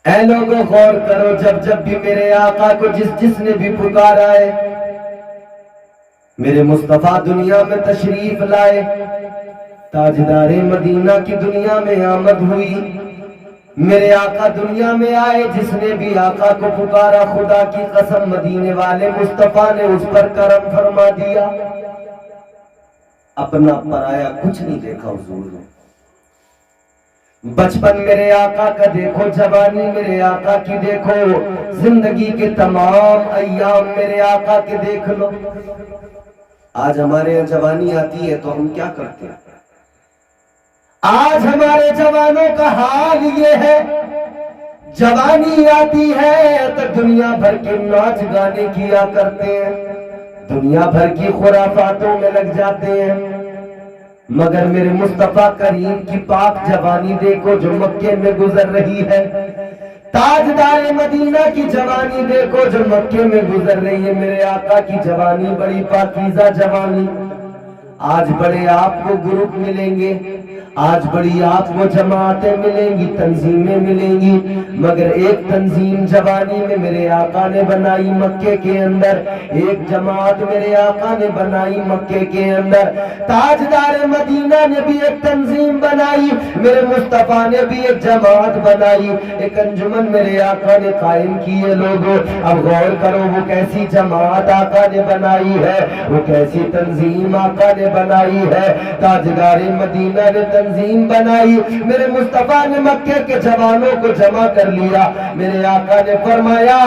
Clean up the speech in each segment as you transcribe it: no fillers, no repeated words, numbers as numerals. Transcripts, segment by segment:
اے لوگوں غور کرو، جب جب بھی میرے آقا کو جس نے بھی پکارا ہے، میرے مصطفیٰ دنیا میں تشریف لائے، تاجدار مدینہ کی دنیا میں آمد ہوئی، میرے آقا دنیا میں آئے، جس نے بھی آقا کو پکارا خدا کی قسم مدینے والے مصطفیٰ نے اس پر کرم فرما دیا۔ اپنا پرایا کچھ نہیں دیکھا حضور نے۔ بچپن میرے آقا کا دیکھو، جوانی میرے آقا کی دیکھو، زندگی کے تمام ایام میرے آقا کے دیکھ لو۔ آج ہمارے یہاں جوانی آتی ہے تو ہم کیا کرتے ہیں؟ آج ہمارے جوانوں کا حال یہ ہے، جوانی آتی ہے تو دنیا بھر کے ناچ گانے کیا کرتے ہیں، دنیا بھر کی خرافاتوں میں لگ جاتے ہیں، مگر میرے مصطفیٰ کریم کی پاک جوانی دیکھو جو مکے میں گزر رہی ہے، تاجدار مدینہ کی جوانی دیکھو جو مکے میں گزر رہی ہے۔ میرے آقا کی جوانی بڑی پاکیزہ جوانی۔ آج بڑے آپ کو گروپ ملیں گے، آج بڑی آپ کو جماعتیں ملیں گی، تنظیمیں ملیں گی، مگر ایک تنظیم جوانی میں میرے آقا نے بنائی مکے کے اندر، ایک جماعت میرے آقا نے بنائی مکے کے اندر، تاجدار مدینہ نے بھی ایک تنظیم بنائی، میرے مصطفیٰ نے بھی ایک جماعت بنائی، ایک انجمن میرے آقا نے قائم کی ہے۔ لوگوں اب غور کرو، وہ کیسی جماعت آقا نے بنائی ہے، وہ کیسی تنظیم آقا نے بنائی ہے۔ تاجدار مدینہ نے تنظیم بنائی، میرے مصطفیٰ نے مکے کے جوانوں کو جمع کر لیا۔ میرے آقا نے فرمایا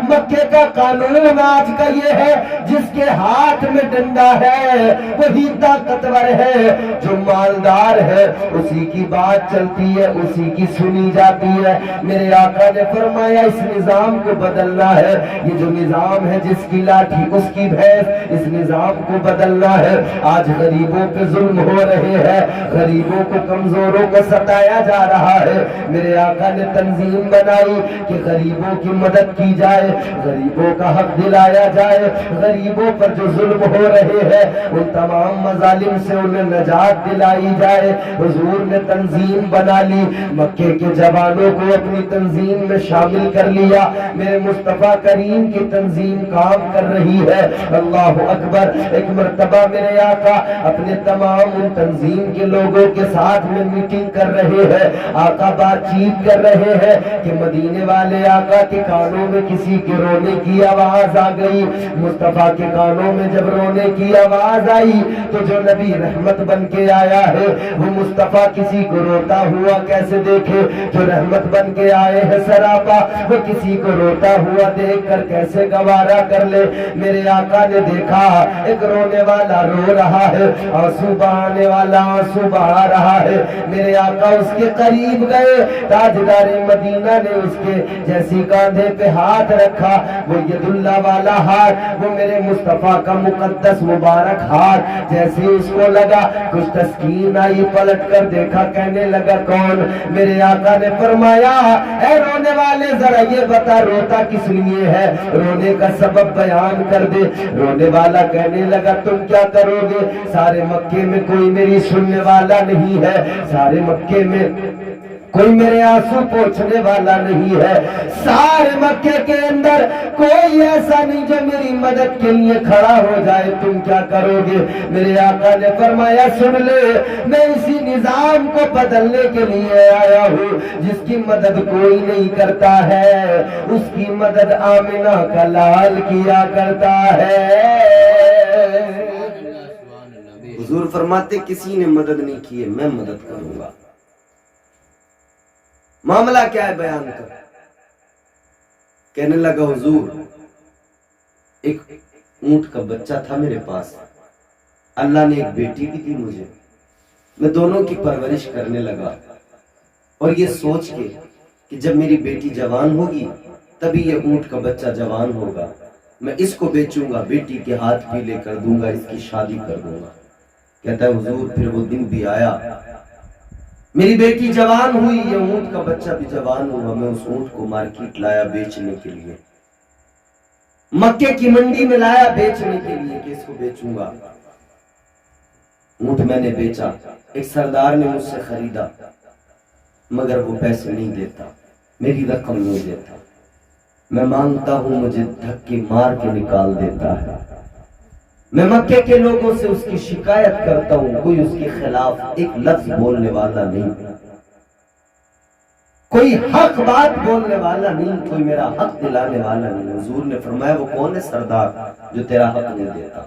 مکے کا قانون آج کا یہ ہے، جس کے ہاتھ میں ڈنڈا ہے وہی طاقتور ہے، جو مالدار ہے اسی کی بات چلتی ہے، اسی کی سنی جاتی ہے۔ میرے آقا نے فرمایا اس نظام کو بدلنا ہے، یہ جو نظام ہے جس کی لاٹھی اس کی بھینس، اس نظام کو بدلنا ہے۔ آج غریبوں پہ ظلم ہو رہے ہیں، غریبوں کو کمزوروں کو ستایا جا رہا ہے۔ میرے آقا نے تنظیم بنائی کہ غریبوں کی مدد کی جائے، غریبوں کا حق دلایا جائے، غریبوں پر جو ظلم ہو رہے ہیں ان تمام مظالم سے انہیں نجات دلائی جائے۔ حضور نے تنظیم بنا لی، مکے کے جوانوں کو اپنی تنظیم میں شامل کر لیا۔ میرے مصطفیٰ کریم کی تنظیم کام کر رہی ہے۔ اللہ اکبر۔ ایک مرتبہ میرے آقا اپنے تمام ان تنظیم کے لوگوں کے ساتھ میں میٹنگ کر رہے ہیں، آقا بات چیت کر رہے ہیں کہ مدینے والے آقا کے کانوں میں کسی کے رونے کی آواز آ گئی۔ مصطفیٰ کے کانوں میں جب رونے کی آواز آئی تو جو نبی رحمت بن کے آیا ہے وہ مصطفیٰ کسی کو روتا ہوا کیسے دیکھے؟ جو رحمت بن کے آئے ہیں سراپا، وہ کسی کو روتا ہوا دیکھ کر کیسے گوارا کر لے؟ میرے آقا نے دیکھا ایک رونے والا رو رہا ہے، آنسو بہانے والا آنسو بہا رہا ہے۔ میرے آقا اس کے قریب گئے، تاجدار مدینہ نے اس کے جیسی کاندھے پہ ہاتھ رکھا، وہ ید اللہ والا ہاتھ، وہ میرے مصطفیٰ کا مقدس مبارک ہاتھ، جیسے اس کو لگا کچھ تسکین آئی، پلٹ کر دیکھا، کہنے لگا کون؟ میرے آقا نے فرمایا اے رونے والے ذرا یہ بتا روتا کس لیے ہے، رونے کا سبب بیان کر دے۔ رونے والا کہنے لگا تم کیا کرو گے؟ سارے مکے میں کوئی میری سننے والا نہیں ہے، سارے مکے میں کوئی میرے آنسو پوچھنے والا نہیں ہے، سارے مکے کے اندر کوئی ایسا نہیں جو میری مدد کے لیے کھڑا ہو جائے، تم کیا کرو گے؟ میرے آقا نے فرمایا سن لے، میں اسی نظام کو بدلنے کے لیے آیا ہوں جس کی مدد کوئی نہیں کرتا ہے، اس کی مدد آمنہ کا لال کیا کرتا ہے۔ حضور فرماتے کسی نے مدد نہیں کی ہے، میں مدد کروں گا۔ معاملہ کیا ہے بیان کر؟ کہنے لگا حضور ایک اونٹ کا بچہ تھا میرے پاس، اللہ نے ایک بیٹی بھی دی مجھے، میں دونوں کی پرورش کرنے لگا اور یہ سوچ کے کہ جب میری بیٹی جوان ہوگی تبھی یہ اونٹ کا بچہ جوان ہوگا، میں اس کو بیچوں گا، بیٹی کے ہاتھ پیلے کر دوں گا، اس کی شادی کر دوں گا۔ کہتا ہے حضور پھر وہ دن بھی آیا، میری بیٹی جوان ہوئی، یہ اونٹ کا بچہ بھی جوان ہوا، میں اس اونٹ کو مارکیٹ لایا بیچنے کے لیے، مکے کی منڈی میں لایا بیچنے کے لیے کہ اس کو بیچوں گا۔ اونٹ میں نے بیچا، ایک سردار نے مجھ سے خریدا مگر وہ پیسے نہیں دیتا، میری رقم نہیں دیتا، میں مانگتا ہوں مجھے دھکے مار کے نکال دیتا ہے، میں مکے کے لوگوں سے اس کی شکایت کرتا ہوں، کوئی اس کے خلاف ایک لفظ بولنے والا نہیں، کوئی حق بات بولنے والا نہیں، کوئی میرا حق دلانے والا نہیں۔ حضور نے فرمایا وہ کون ہے سردار جو تیرا حق نہیں دیتا؟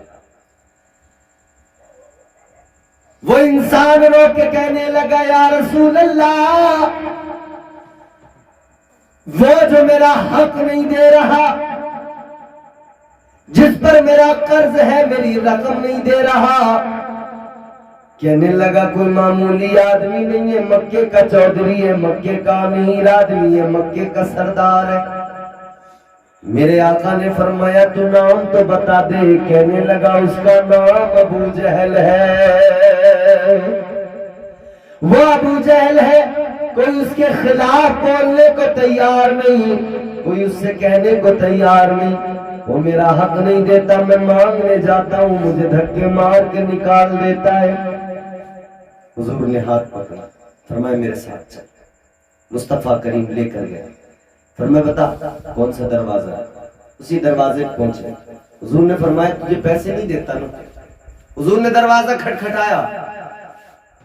وہ انسان رو کے کہنے لگا یا رسول اللہ، وہ جو میرا حق نہیں دے رہا، جس پر میرا قرض ہے، میری رقم نہیں دے رہا، کہنے لگا کوئی معمولی آدمی نہیں ہے، مکے کا چودھری ہے، مکے کا امیر آدمی ہے، مکے کا سردار ہے۔ میرے آقا نے فرمایا تو نام تو بتا دے۔ کہنے لگا اس کا نام ابو جہل ہے، وہ ابو جہل ہے، کوئی اس کے خلاف بولنے کو تیار نہیں، کوئی اس سے کہنے کو تیار نہیں، وہ میرا حق نہیں دیتا، میں مانگنے جاتا ہوں مجھے دھکے مار کے نکال دیتا ہے۔ حضور نے ہاتھ پکڑا، فرمایا میرے ساتھ چل۔ مصطفیٰ کریم لے کر گئے، فرمایا بتا کون سا دروازہ ہے؟ اسی دروازے پہنچے۔ حضور نے فرمایا تجھے پیسے نہیں دیتا نا؟ حضور نے دروازہ کھٹکھٹایا،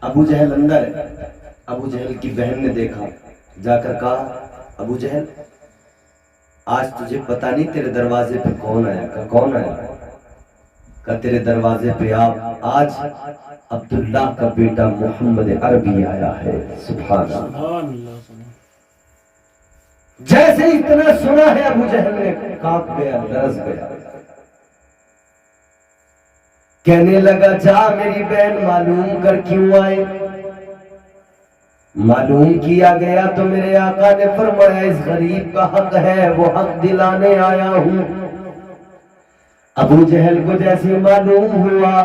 ابو جہل اندر ہے۔ ابو جہل کی بہن نے دیکھا، جا کر کہا ابو جہل آج تجھے پتہ نہیں تیرے دروازے پہ کون آیا؟ کہا کون آیا؟ کہا تیرے دروازے پہ آج عبداللہ کا بیٹا محمد عربی آیا ہے۔ سبحان اللہ۔ جیسے اتنا سنا ہے ابو جہل نے کانپ گیا، لرز گیا، کہنے لگا جا میری بہن معلوم کر کیوں آئے۔ معلوم کیا گیا تو میرے آقا نے فرمایا اس غریب کا حق ہے، وہ حق دلانے آیا ہوں۔ ابو جہل کو جیسے معلوم ہوا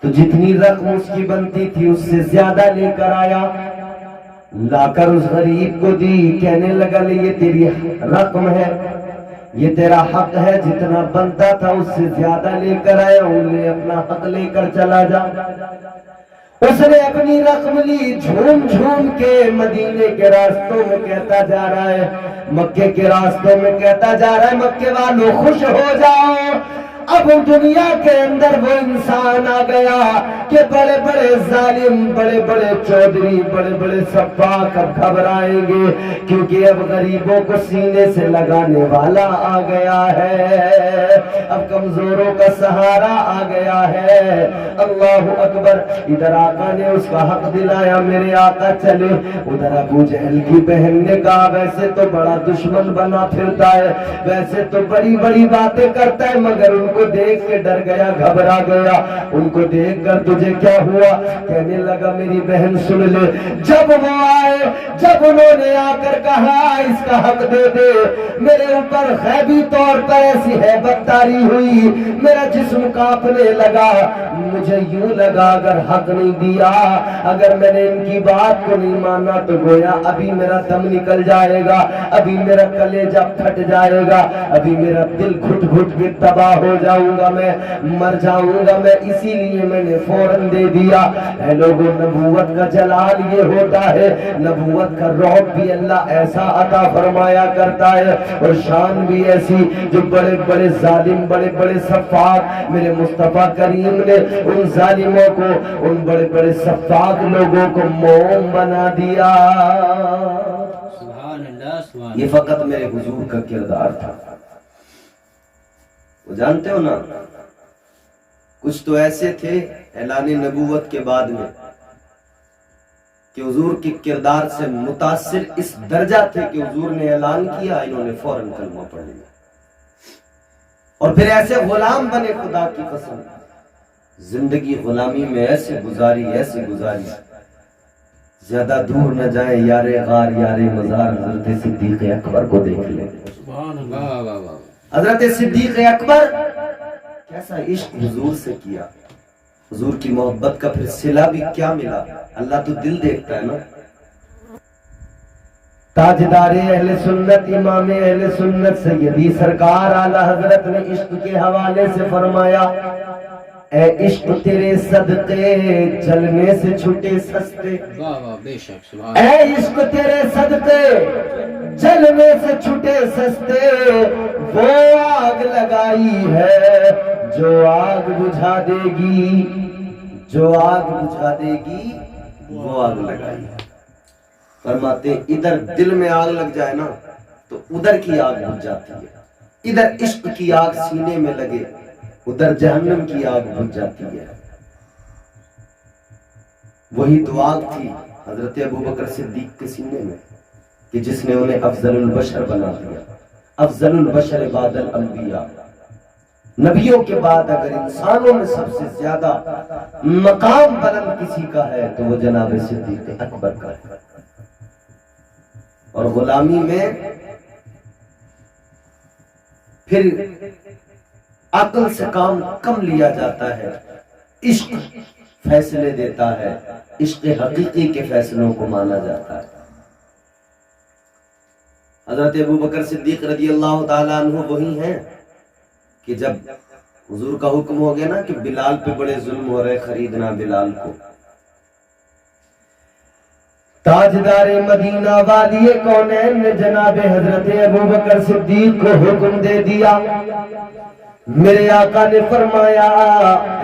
تو جتنی رقم اس کی بنتی تھی اس سے زیادہ لے کر آیا، لا کر اس غریب کو دی۔ کہنے لگا لے یہ تیری رقم ہے، یہ تیرا حق ہے، جتنا بنتا تھا اس سے زیادہ لے کر آیا ہوں، لے اپنا حق لے کر چلا جا۔ اس نے اپنی رقم لی، جھوم جھوم کے مدینے کے راستوں میں کہتا جا رہا ہے، مکے کے راستوں میں کہتا جا رہا ہے مکے والوں خوش ہو جاؤ، اب دنیا کے اندر وہ انسان آ گیا کہ بڑے بڑے ظالم، بڑے بڑے چودھری، بڑے بڑے سفاک اب گھبرائیں گے، کیونکہ اب غریبوں کو سینے سے لگانے والا آ گیا ہے، اب کمزوروں کا سہارا آ گیا ہے۔ اللہ اکبر۔ ادھر آقا نے اس کا حق دلایا، میرے آقا چلے، ادھر ابو جہل کی بہن نے کہا ویسے تو بڑا دشمن بنا پھرتا ہے، ویسے تو بڑی بڑی باتیں کرتا ہے، مگر ان کو دیکھ کے ڈر گیا، گھبرا گیا۔ ان کو دیکھ کر تجھے کیا ہوا؟ کہنے لگا میری بہن سن لے، جب وہ آئے، جب انہوں نے آ کر کہا اس کا حق دے دے، میرے اوپر غیبی طور پر ایسی ہیبت طاری ہوئی، میرا جسم کانپنے لگا، مجھے یوں لگا اگر حق نہیں دیا، اگر میں نے ان کی بات کو نہیں مانا تو گویا ابھی میرا دم نکل جائے گا، ابھی میرا کلیجہ پھٹ جائے گا، ابھی میرا دل گھٹ گھٹ کے تباہ ہو جاؤں گا، میں مر جاؤں گا میں، اسی لیے میں نے فوراً دے دیا۔ اے لوگوں، نبوت کا جلال یہ ہوتا ہے، نبوت کا رعب بھی اللہ ایسا عطا فرمایا کرتا ہے، اور شان بھی ایسی، جو بڑے بڑے ظالم، بڑے بڑے سفاک، میرے مصطفیٰ کریم نے ان ظالموں کو، ان بڑے بڑے سفاک لوگوں کو موم بنا دیا۔ یہ فقط میرے حضور کا کردار تھا۔ وہ جانتے ہو نا، کچھ تو ایسے تھے اعلان نبوت کے بعد میں کہ حضور کے کردار سے متاثر اس درجہ تھے کہ حضور نے اعلان کیا، انہوں نے فوراً کلمہ پڑھ لیا، اور پھر ایسے غلام بنے، خدا کی قسم زندگی غلامی میں ایسے گزاری، ایسے گزاری، زیادہ دور نہ جائیں، یار غار یار مزار حضرت صدیق اکبر کو دیکھ لیں۔ حضرت صدیق اکبر کیسا عشق حضور سے کیا، حضور کی محبت کا پھر صلہ بھی کیا ملا، اللہ تو دل دیکھتا ہے نا۔ تاجدار اہل سنت، امام اہل سنت سیدی سرکار اعلی حضرت نے عشق کے حوالے سے فرمایا، اے عشق تیرے صدقے جلنے سے چھٹے سستے، بے شک سبحان اے عشق تیرے صدقے جلنے سے چھٹے سستے، وہ آگ لگائی ہے جو آگ بجھا دے گی، جو آگ بجھا دے گی وہ آگ لگائی ہے۔ فرماتے ادھر دل میں آگ لگ جائے نا تو ادھر کی آگ بجھ جاتی ہے، ادھر عشق کی آگ سینے میں لگے ادھر جہنم کی آگ بجھ جاتی ہے۔ وہی تو آگ تھی حضرت ابوبکر صدیق کے سینے میں کہ جس نے انہیں افضل البشر بنا دیا، افضل البشر بعد الانبیاء، نبیوں کے بعد اگر انسانوں میں سب سے زیادہ مقام بلند کسی کا ہے تو وہ جناب صدیق اکبر کا ہے۔ اور غلامی میں پھر عقل سے کام کم لیا جاتا ہے، عشق فیصلے دیتا ہے، عشق حقیقی کے فیصلوں کو مانا جاتا ہے۔ حضرت ابوبکر صدیق رضی اللہ تعالیٰ عنہ وہی ہیں کہ جب حضور کا حکم ہو گیا نا کہ بلال پہ بڑے ظلم ہو رہے، خریدنا بلال کو، تاجدار مدینہ والی کونین نے جناب حضرت ابوبکر صدیق کو حکم دے دیا۔ میرے آقا نے فرمایا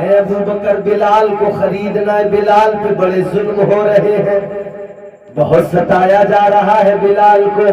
اے ابوبکر بلال کو خریدنا ہے، بلال پہ بڑے ظلم ہو رہے ہیں، بہت ستایا جا رہا ہے بلال کو۔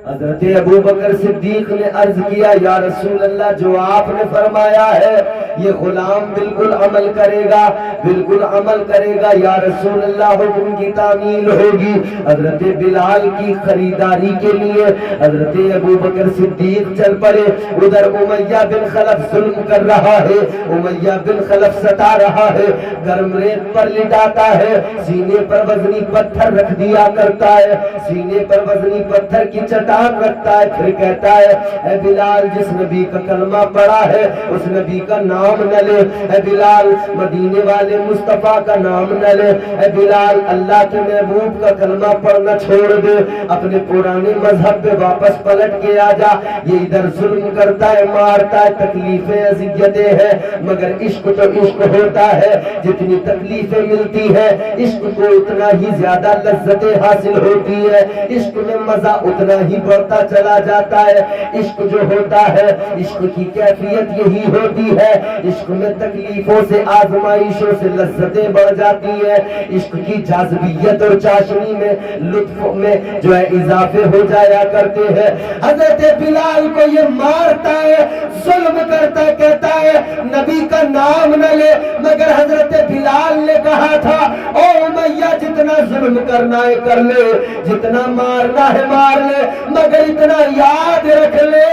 حضرت ابوبکر صدیق نے عرض کیا یا رسول اللہ جو آپ نے فرمایا ہے یہ غلام بالکل عمل کرے گا، بالکل عمل کرے گا یا رسول اللہ، حکم کی تعمیل ہوگی۔ حضرت بلال کی خریداری کے لیے حضرت ابوبکر صدیق چل پڑے۔ ادھر امیہ بن خلف ظلم کر رہا ہے، امیہ بن خلف ستا رہا ہے، گرم ریت پر لٹاتا ہے، سینے پر وزنی پتھر رکھ دیا کرتا ہے، سینے پر وزنی پتھر کی چٹان رکھتا ہے، پھر کہتا ہے اے بلال جس نبی کا کلمہ پڑھا ہے اس نبی کا نام نہ لے، اے بلال مدینے والے مصطفیٰ کا نام نہ لے، اے بلال اللہ کے محبوب کا کلمہ پڑھنا چھوڑ دے، اپنے پرانے مذہب پہ واپس پلٹ کے آ جا۔ یہ ادھر ظلم کرتا ہے، مارتا ہے، تکلیفیں اذیتیں ہیں، مگر عشق تو عشق ہوتا ہے، جتنی تکلیفیں ملتی ہیں عشق کو اتنا ہی زیادہ لذتیں حاصل ہوتی ہے، عشق میں مزہ اتنا ہی بڑھتا چلا جاتا ہے۔ عشق جو ہوتا ہے عشق کی کیفیت یہی ہوتی ہے، عشق میں تکلیفوں سے آزمائشوں سے لذتیں بڑھ جاتی ہیں، عشق کی جاذبیت اور چاشنی میں لطف میں جو ہے اضافے ہو جایا کرتے ہیں۔ حضرت بلال کو یہ مارتا ہے، ظلم کرتا ہے، کہتا ہے نبی کا نام نہ لے، مگر حضرت بلال نے کہا تھا او امیہ جتنا ظلم کرنا ہے کر لے، جتنا مارنا ہے مار لے، مگر اتنا یاد رکھ لے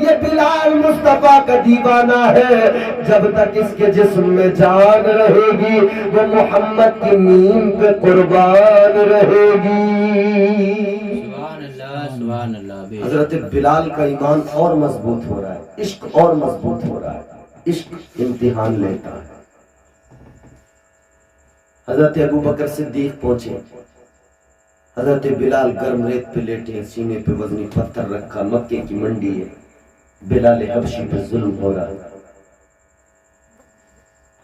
یہ بلال مصطفیٰ کا دیوانہ ہے، جب تک اس کے جسم میں جان رہے گی وہ محمد کی نیم پہ قربان رہے گی۔ سبحان اللہ۔ حضرت بلال کا ایمان اور مضبوط ہو رہا ہے، عشق اور مضبوط ہو رہا ہے، عشق امتحان لیتا ہے۔ حضرت ابوبکر صدیق پہنچے، حضرت بلال گرم ریت پہ لیٹے، سینے پہ وزنی پتھر رکھا، مکے کی منڈی ہے، بلال حبشی پہ ظلم ہو رہا ہے۔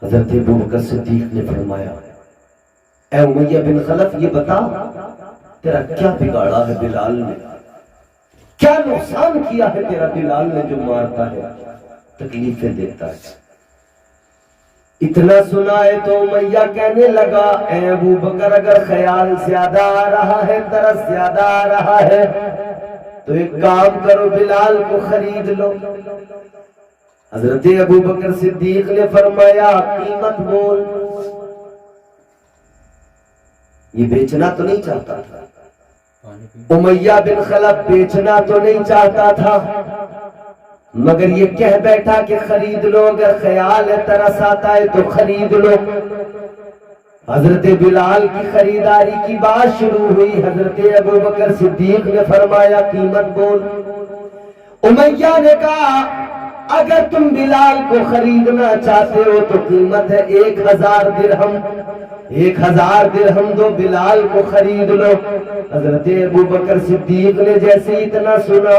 حضرت ابوبکر صدیق نے فرمایا اے امیہ بن خلف یہ بتا تیرا کیا بگاڑا ہے بلال نے، کیا نقصان کیا ہے تیرا بلال نے جو مارتا ہے، تکلیفیں دیتا ہے۔ اتنا سنا ہے تو امیہ کہنے لگا اے ابوبکر اگر خیال زیادہ آ رہا ہے، ترس زیادہ آ رہا ہے تو ایک کام کرو بلال کو خرید لو۔ حضرت ابوبکر صدیق نے فرمایا قیمت بول۔ یہ بیچنا تو نہیں چاہتا تھا، امیہ بن خلف بیچنا تو نہیں چاہتا تھا، مگر یہ کہہ بیٹھا کہ خرید لو، اگر خیال ہے ترس آتا ہے تو خرید لو۔ حضرت بلال کی خریداری کی بات شروع ہوئی، حضرت ابوبکر صدیق نے فرمایا قیمت بول۔ امیہ نے کہا اگر تم بلال کو خریدنا چاہتے ہو تو قیمت ہے 1000 درہم۔ 1000 درہم دو بلال کو خرید لو۔ حضرت ابو بکر صدیق نے جیسے اتنا سنا،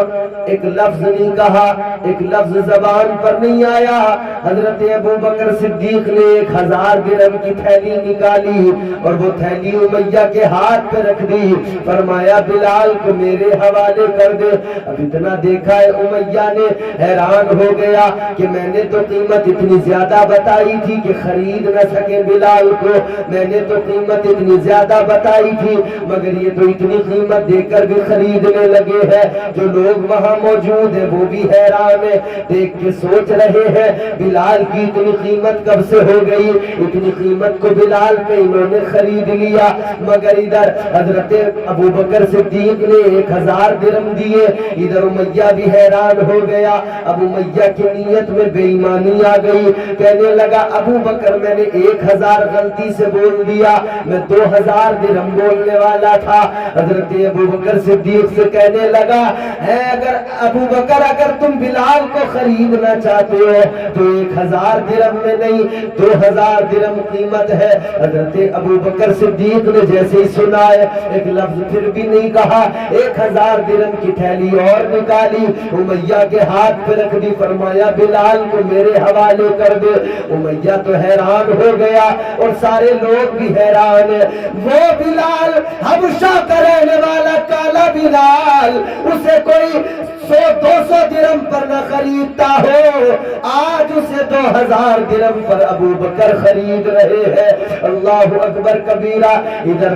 ایک لفظ نہیں کہا، ایک لفظ زبان پر نہیں آیا۔ حضرت ابو بکر صدیق نے 1000 درہم کی تھیلی نکالی اور وہ تھیلی امیہ کے ہاتھ پہ رکھ دی، فرمایا بلال کو میرے حوالے کر دے۔ اب اتنا دیکھا ہے امیہ نے، حیران ہو گیا کہ میں نے تو قیمت اتنی زیادہ بتائی تھی کہ خرید نہ سکے بلال کو، میں نے تو قیمت اتنی زیادہ بتائی تھی مگر یہ تو اتنی قیمت دے کر بھی خریدنے لگے ہیں۔ جو لوگ وہاں موجود ہیں وہ بھی حیران ہیں، دیکھ کے سوچ رہے ہیں بلال کی اتنی قیمت کب سے ہو گئی، اتنی قیمت کو بلال پہ انہوں نے خرید لیا۔ مگر ادھر حضرت ابو بکر صدیق نے 1000 درہم دیے، ادھر امیہ بھی حیران ہو گیا۔ اب امیہ کی نیت میں بے ایمانی آ گئی، کہنے لگا ابو بکر میں نے 1000 غلطی سے بول دیا، میں 2000 درہم بولنے والا تھا۔ حضرت ابو بکر صدیق سے کہنے لگا ہے اگر ابو بکر اگر تم بلال کو خریدنا چاہتے ہو تو 1000 درہم میں نہیں 2000 درہم قیمت ہے۔ حضرت ابو بکر صدیق نے جیسے ہی سنا ہے ایک لفظ پھر بھی نہیں کہا، 1000 درہم کی تھیلی اور نکالی، امیہ کے ہاتھ پہ رکھ دی، فرمایا بلال کو میرے حوالے کر دے۔ امیہ تو حیران ہو گیا اور سارے لوگ بھی حیران ہیں۔ وہ بلال حبشہ کا رہنے والا کالا بلال، اسے کوئی 100-200 درہم پر نہ خریدتا ہو، آج اسے 2000 درہم پر ابو بکر خرید رہے ہیں۔ اللہ اکبر کبیرہ۔ ادھر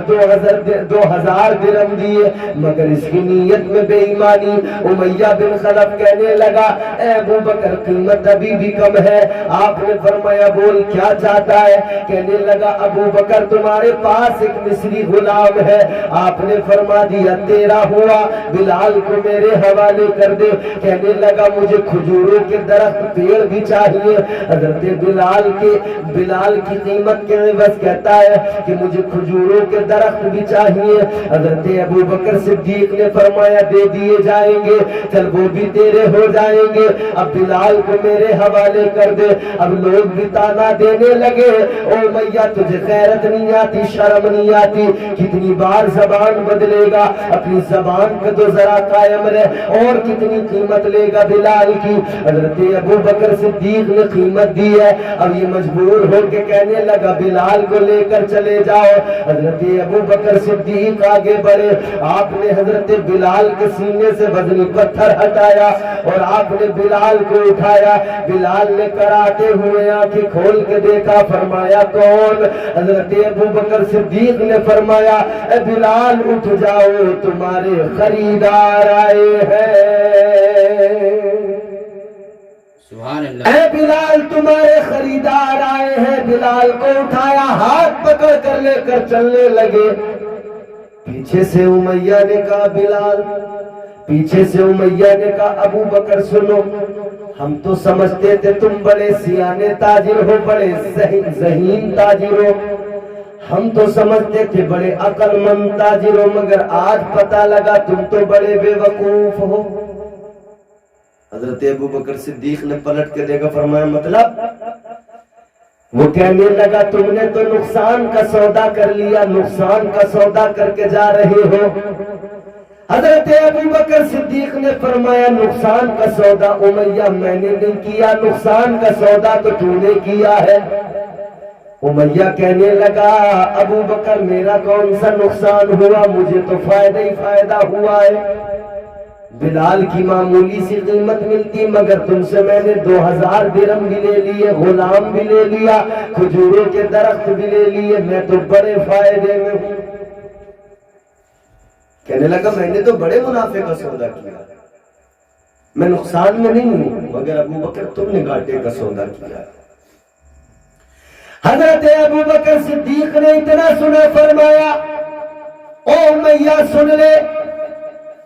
2000 درہم دیے مگر اس کی نیت میں بے ایمانی۔ امیہ بن خلف کہنے لگا اے ابو بکر قیمت ابھی بھی کم ہے۔ آپ نے فرمایا بول کیا چاہتا ہے؟ کہنے لگا ابو بکر تمہارے پاس ایک مصری غلام ہے، آپ نے فرما دیا تیرا ہوا، بلال کو میرے حوالے کر دے۔ کہنے لگا مجھے کھجوروں کے درخت پیڑ بھی چاہیے۔ حضرت بلال کی قیمت کے عوض کہتا ہے کہ مجھے کھجوروں کے درخت بھی چاہیے۔ حضرت ابو بکر صدیق نے فرمایا دے دیے جائیں گے، چل وہ بھی تیرے ہو جائیں گے، اب بلال کو میرے حوالے کر دے۔ اب لوگ بھی تانا دینے لگے او امیہ تجھے غیرت نہیں آتی، شرم نہیں آتی، کتنی بار زبان بدلے گا، اپنی زبان پہ تو ذرا قائم رہ، اور کتنی قیمت لے گا بلال کی۔ حضرت ابو بکر صدیق نے قیمت دی ہے، اب یہ مجبور ہو کے کہنے لگا بلال کو لے کر چلے جاؤ۔ حضرت ابو بکر صدیق آگے بڑھے، آپ نے حضرت بلال کے سینے سے وزنی پتھر ہٹایا اور آپ نے بلال کو اٹھایا۔ بلال نے کراتے ہوئے آنکھیں کھول کے دیکھا، فرمایا کون؟ حضرت ابو بکر صدیق نے فرمایا اے بلال اٹھ جاؤ تمہارے خریدار آئے ہیں۔ سبحان اللہ۔ اے بلال تمہارے خریدار آئے ہیں۔ بلال کو اٹھایا، ہاتھ پکڑ کر لے کر چلنے لگے۔ پیچھے سے امیہ نے کہا بلال، پیچھے سے امیہ نے کہا ابو بکر سنو، ہم تو سمجھتے تھے تم بڑے سیانے تاجر ہو، بڑے ذہین تاجر ہو، ہم تو سمجھتے تھے بڑے عقل مند تاجر ہو، مگر آج پتہ لگا تم تو بڑے بے وقوف ہو۔ حضرت ابو بکر صدیق نے پلٹ کے دیکھا، فرمایا مطلب؟ وہ کہنے لگا تم نے تو نقصان کا سودا کر لیا، نقصان کا سودا کر کے جا رہے ہو۔ حضرت ابو بکر صدیق نے فرمایا نقصان کا سودا امیہ میں نے نہیں کیا، نقصان کا سودا تو تو نے کیا ہے۔ امیہ کہنے لگا ابو بکر میرا کون سا نقصان ہوا، مجھے تو فائدہ ہی فائدہ ہوا ہے۔ بلال کی معمولی سی قیمت ملتی مگر تم سے میں نے 2000 درہم بھی لے لیے، غلام بھی لے لیا، کھجوروں کے درخت بھی لے لیے، میں تو بڑے فائدے میں ہوں۔ کہنے لگا میں نے تو بڑے منافع کا سودا کیا، میں نقصان میں نہیں ہوں، مگر ابو بکر تم نے گھاٹے کا سودا کیا۔ حضرت ابو بکر صدیق نے اتنا سنا، فرمایا او امیہ سن لے،